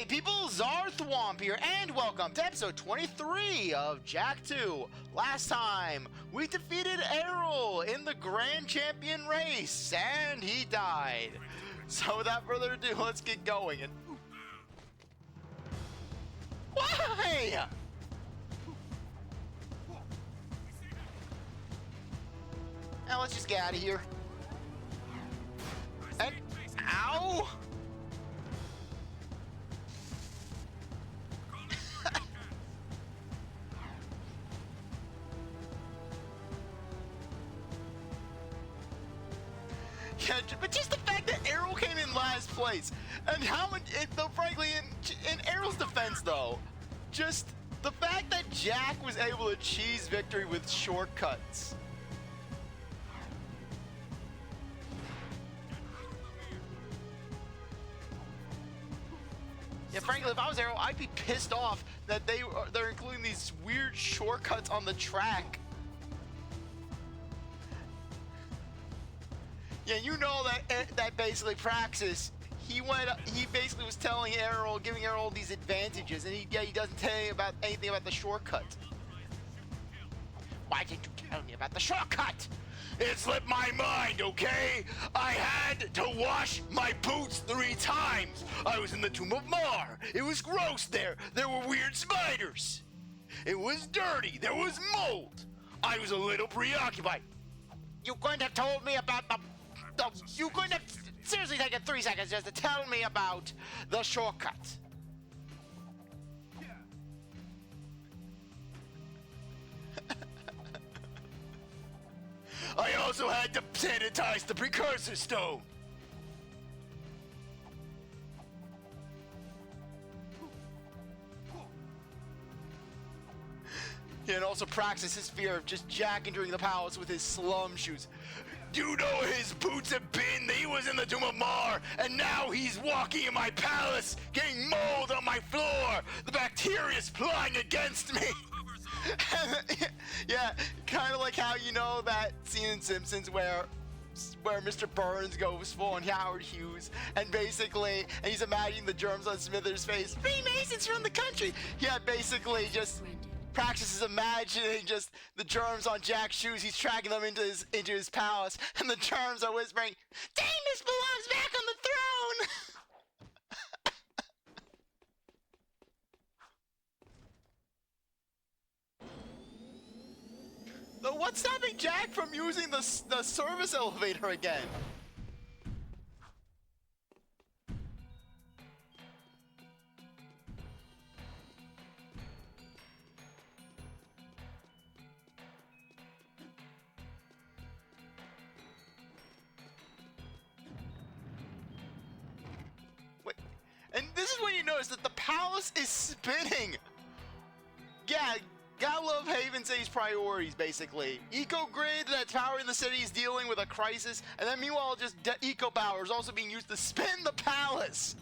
Hey people, CzarThwomp here, and welcome to episode 23 of Jak 2. Last time, we defeated Erol in the Grand Champion race, and he died. So without further ado, let's get going. And why? Now let's just get out of here. And ow! Yeah, but just the fact that Erol came in last place, and how much, though, frankly, in Erol's defense, though, just the fact that Jak was able to cheese victory with shortcuts. Yeah, frankly, if I was Erol, I'd be pissed off that they're including these weird shortcuts on the track. Yeah, you know that basically Praxis, he basically was telling Erol, giving Erol these advantages, and he doesn't tell you about anything about the shortcut. Why didn't you tell me about the shortcut? It slipped my mind, okay? I had to wash my boots 3 times. I was in the Tomb of Mar. It was gross there. There were weird spiders. It was dirty. There was mold. I was a little preoccupied. You couldn't have told me about you couldn't have seriously taken 3 seconds just to tell me about the shortcut. I also had to sanitize the precursor stone. Yeah, and also Praxis his fear of just Jak entering the palace with his slum shoes. You know his boots have been, he was in the Tomb of Mar, and now he's walking in my palace, getting mold on my floor. The bacteria's flying against me. Yeah, kind of like how you know that scene in Simpsons where Mr. Burns goes full on Howard Hughes, and basically, and he's imagining the germs on Smithers' face. Freemasons from the country. Yeah, basically just Praxis is imagining just the germs on Jak's shoes. He's tracking them into his palace, and the germs are whispering, "Damus belongs back on the throne." Though what's stopping Jak from using the service elevator again? Wait, and this is when you notice that the palace is spinning. Yeah. Gotta love Haven City's priorities, basically. Eco-Grid, that's powering the city, is dealing with a crisis, and then meanwhile, just Eco-Power is also being used to spin the palace!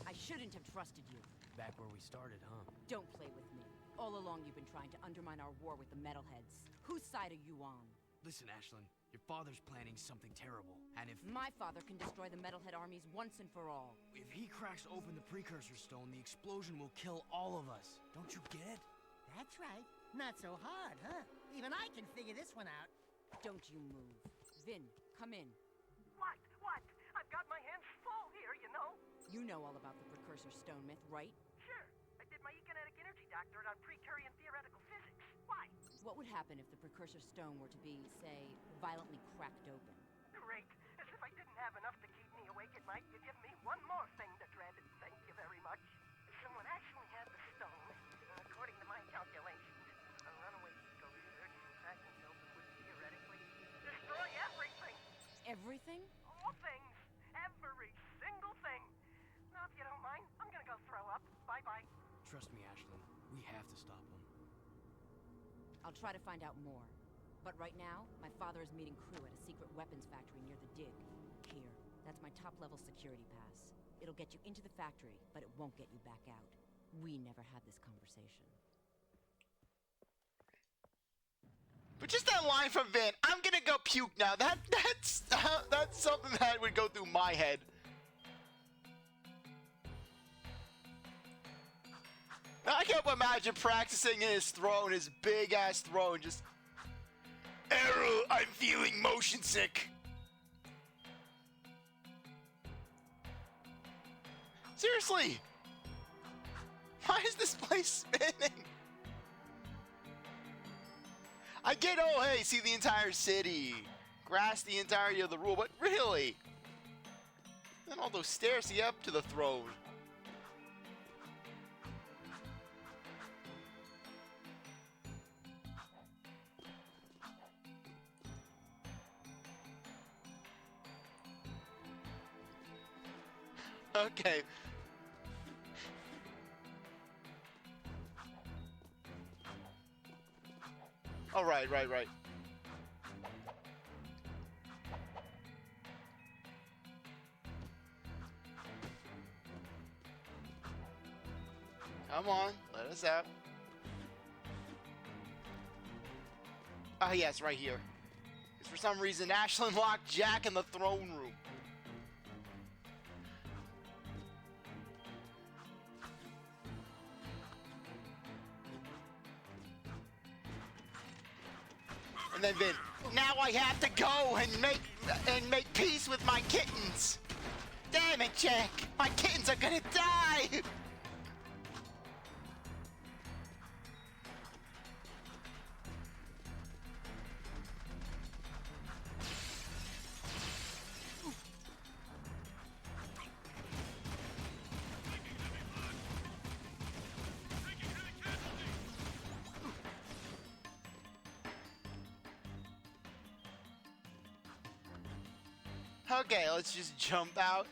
I shouldn't have trusted you. Back where we started, huh? Don't play with me. All along you've been trying to undermine our war with the metalheads. Whose side are you on? Listen, Ashelin, your father's planning something terrible, and if My father can destroy the metalhead armies once and for all. he cracks open the precursor stone, the explosion will kill all of us. Don't you get? That's right. Not so hard, huh? Even I can figure this one out. Don't you move. Vin, come in. What? I've got my hands full here, you know? You know all about the precursor stone myth, right? Sure. I did my economic energy doctorate on pre-Curian theoretical physics. Why? What would happen if the precursor stone were to be, say, violently cracked open? Great. As if I didn't have enough to keep me awake at night, you give me one more thing to dread. Thank you very much. Someone actually had the stone. According to my calculations, a runaway eco surge from cracking it open would theoretically destroy everything. Everything? All things. Every single thing. Now, if you don't mind, I'm gonna go throw up. Bye-bye. Trust me, Ashelin, we have to stop him. I'll try to find out more. But right now, my father is meeting crew at a secret weapons factory near the dig. Here, that's my top-level security pass. It'll get you into the factory, but it won't get you back out. We never had this conversation. But just that line from Vin, I'm gonna go puke now. That's something that would go through my head. I can't imagine practicing in his throne, his big ass throne, just. Erol, I'm feeling motion sick. Seriously, why is this place spinning? I get, oh hey, see the entire city, grasp the entirety of the rule, but really? And all those stairs to get up to the throne. Okay. Oh, right. Come on, let us out. Oh, yes, right here. Because for some reason, Ashelin locked Jak in the throne room. And then Vin, now I have to go and make peace with my kittens. Damn it, Jak! My kittens are gonna die! Okay, let's just jump out.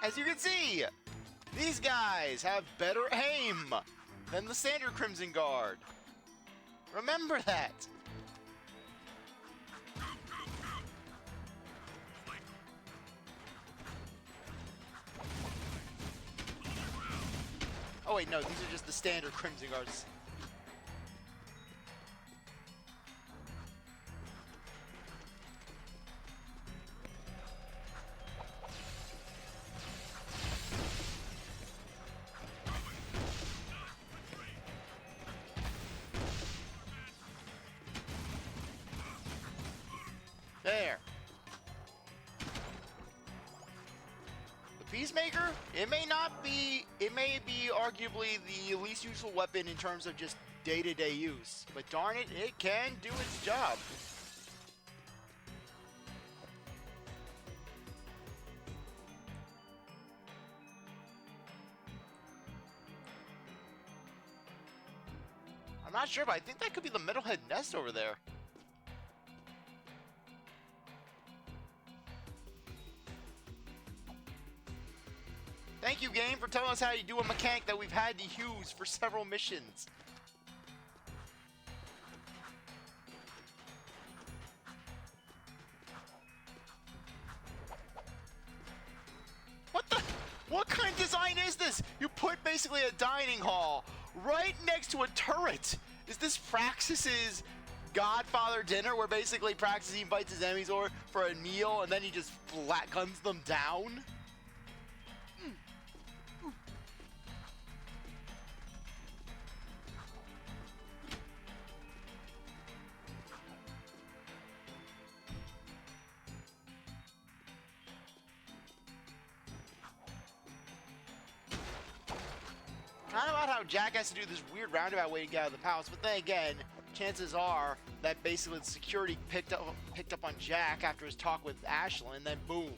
As you can see, these guys have better aim than the standard Crimson Guard. Remember that. Oh wait, no, these are just the standard Crimson Guards. There. The Peacemaker, it may be arguably the least useful weapon in terms of just day-to-day use, but darn it, it can do its job. I'm not sure, but I think that could be the Metalhead nest over there. Thank you, game, for telling us how you do a mechanic that we've had to use for several missions. What kind of design is this? You put basically a dining hall right next to a turret. Is this Praxis's Godfather dinner where basically Praxis invites his enemies over for a meal and then he just flat guns them down? Kind of about how Jak has to do this weird roundabout way to get out of the palace, but then again, chances are that basically the security picked up on Jak after his talk with Ashelin, and then boom.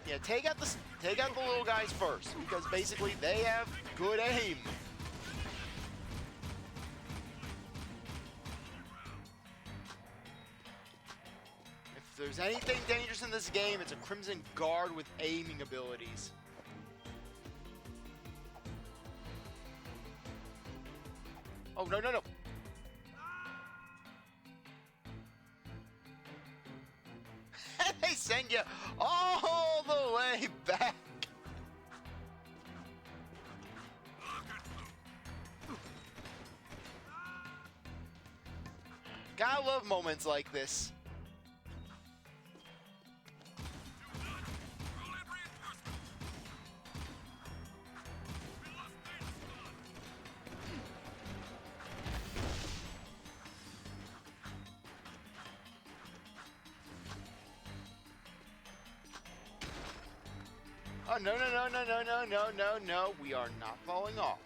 Yeah, take out the little guys first, because basically they have good aim. If there's anything dangerous in this game, it's a Crimson Guard with aiming abilities. Oh, no. They send you all the way back. Gotta love moments like this. Oh, no, no, no, no, no, no, no, no, no. We are not falling off.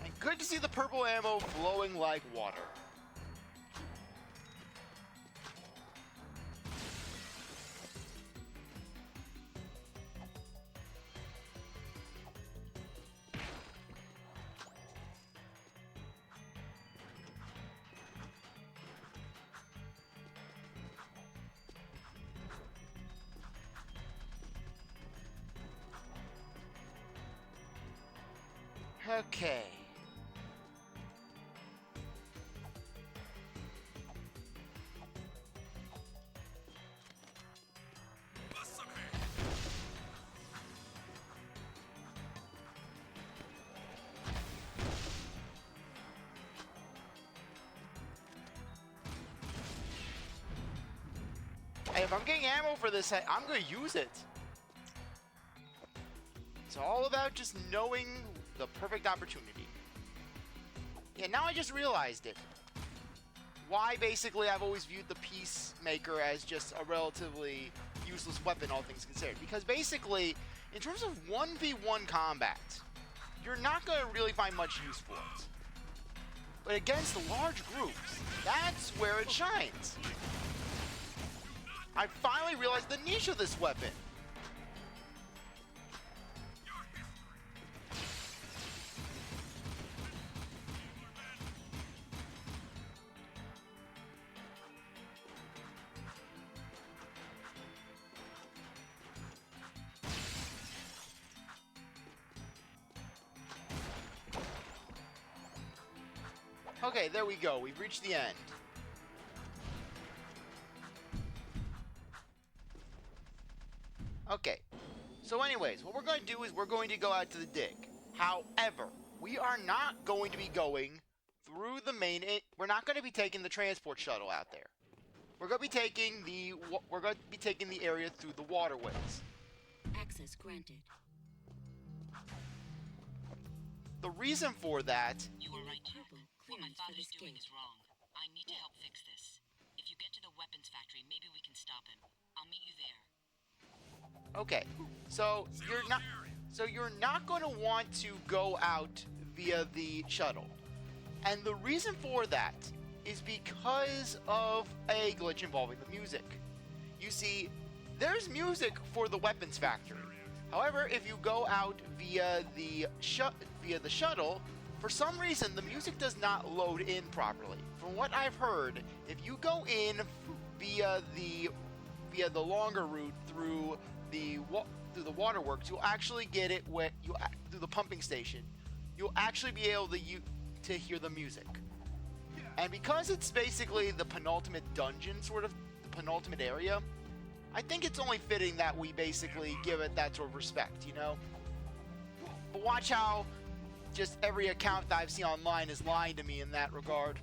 And good to see the purple ammo flowing like water. Okay. Hey, if I'm getting ammo for this, I'm going to use it. It's all about just knowing the perfect opportunity. Yeah, now I just realized it. Why basically I've always viewed the Peacemaker as just a relatively useless weapon, all things considered. Because basically, in terms of 1v1 combat, you're not going to really find much use for it. But against large groups, that's where it shines. I finally realized the niche of this weapon. Okay, there we go. We've reached the end. Okay. So anyways, what we're going to do is we're going to go out to the dig. However, we are not going to be going through the main... We're not going to be taking the transport shuttle out there. We're going to be taking the area through the waterways. Access granted. The reason for that... You are right, Jack. What my father's doing is wrong. I need to help fix this. If you get to the weapons factory, maybe we can stop him. I'll meet you there. Okay, so you're not going to want to go out via the shuttle. And the reason for that is because of a glitch involving the music. You see, there's music for the weapons factory. However, if you go out via the shuttle, for some reason the music does not load in properly. From what I've heard, if you go in via the longer route through the waterworks, you'll actually get it through the pumping station. You'll actually be able to hear the music. And because it's basically the penultimate dungeon, sort of the penultimate area, I think it's only fitting that we basically give it that sort of respect, you know? But watch how just every account that I've seen online is lying to me in that regard.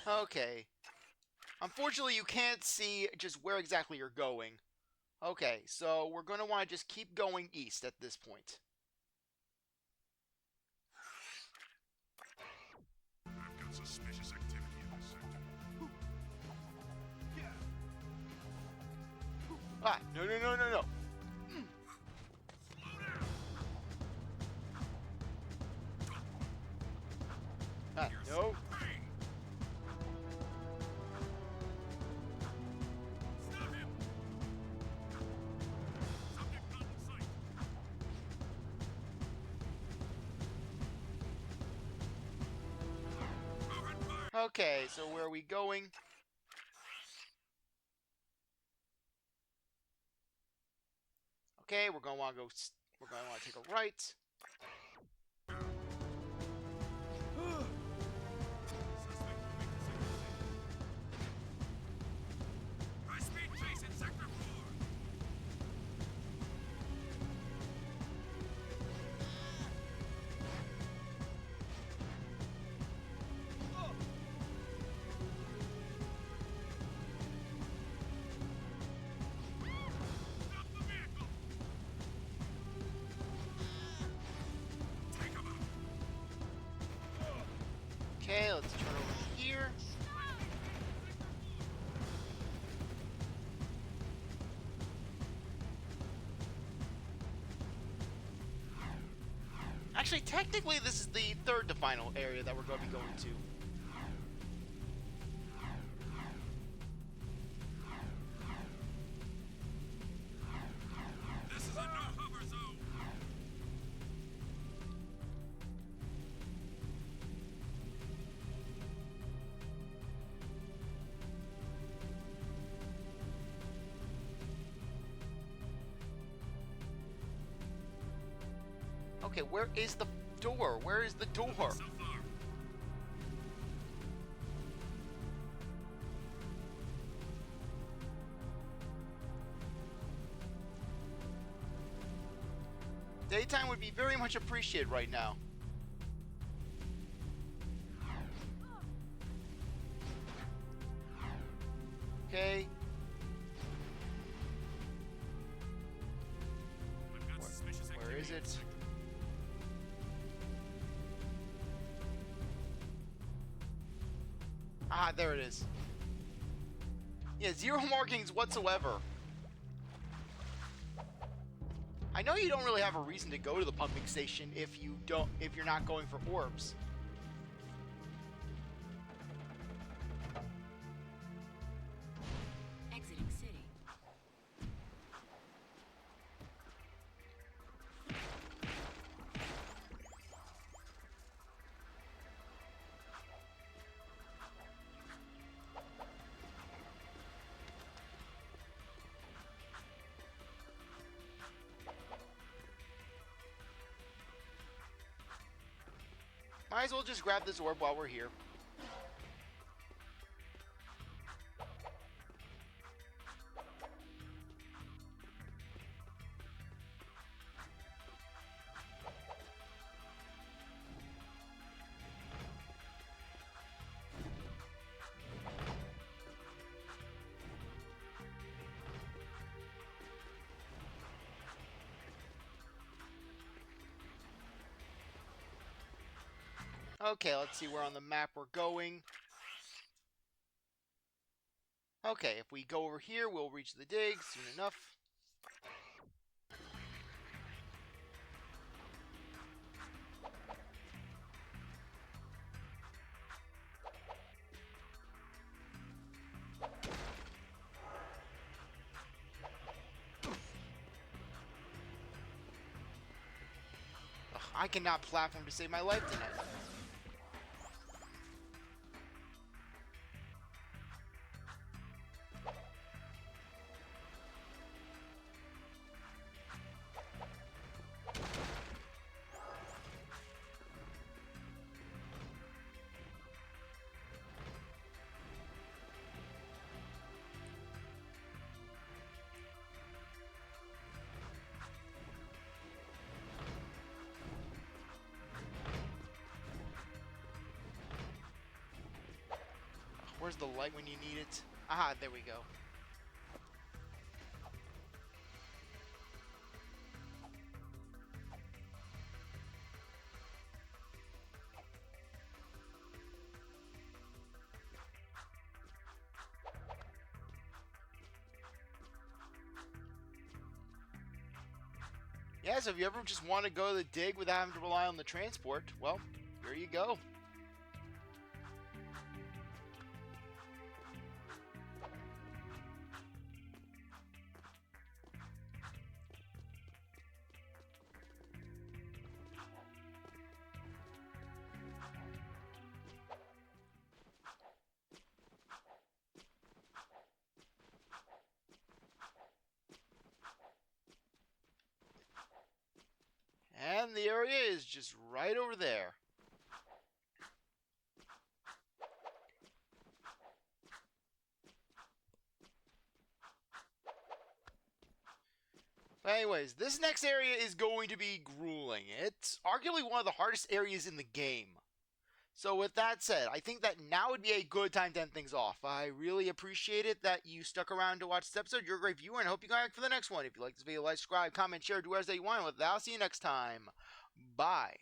Okay. Unfortunately, you can't see just where exactly you're going. Okay, so we're going to want to just keep going east at this point. I've got suspicious activity in this sector. Ah, no, no, no, no, no. Ah, no. Okay, so where are we going? Okay, we're gonna want to go. We're gonna want to take a right. High-speed chase in Sector 4! Stop the vehicle! Take him out! Okay, let's turn over here. Actually, technically, this is the third to final area that we're going to be going to. This is a no-hover zone! Okay, where is the door? Where is the door? So far. Daytime would be very much appreciated right now. Okay. I've got suspicious Where activity is in it? Sector. Ah, there it is. Yeah, 0 markings whatsoever. I know you don't really have a reason to go to the pumping station if you're not going for orbs. Exiting city. Might as well just grab this orb while we're here. Okay, let's see where on the map we're going. Okay, if we go over here, we'll reach the dig soon enough. Ugh, I cannot platform to save my life tonight. Where's the light when you need it? Aha, there we go. Yeah, so if you ever just want to go to the dig without having to rely on the transport, well, here you go. And the area is just right over there. But anyways, this next area is going to be grueling. It's arguably one of the hardest areas in the game. So with that said, I think that now would be a good time to end things off. I really appreciate it that you stuck around to watch this episode. You're a great viewer, and I hope you come back for the next one. If you like this video, like, subscribe, comment, share, do whatever you want. With that, I'll see you next time. Bye.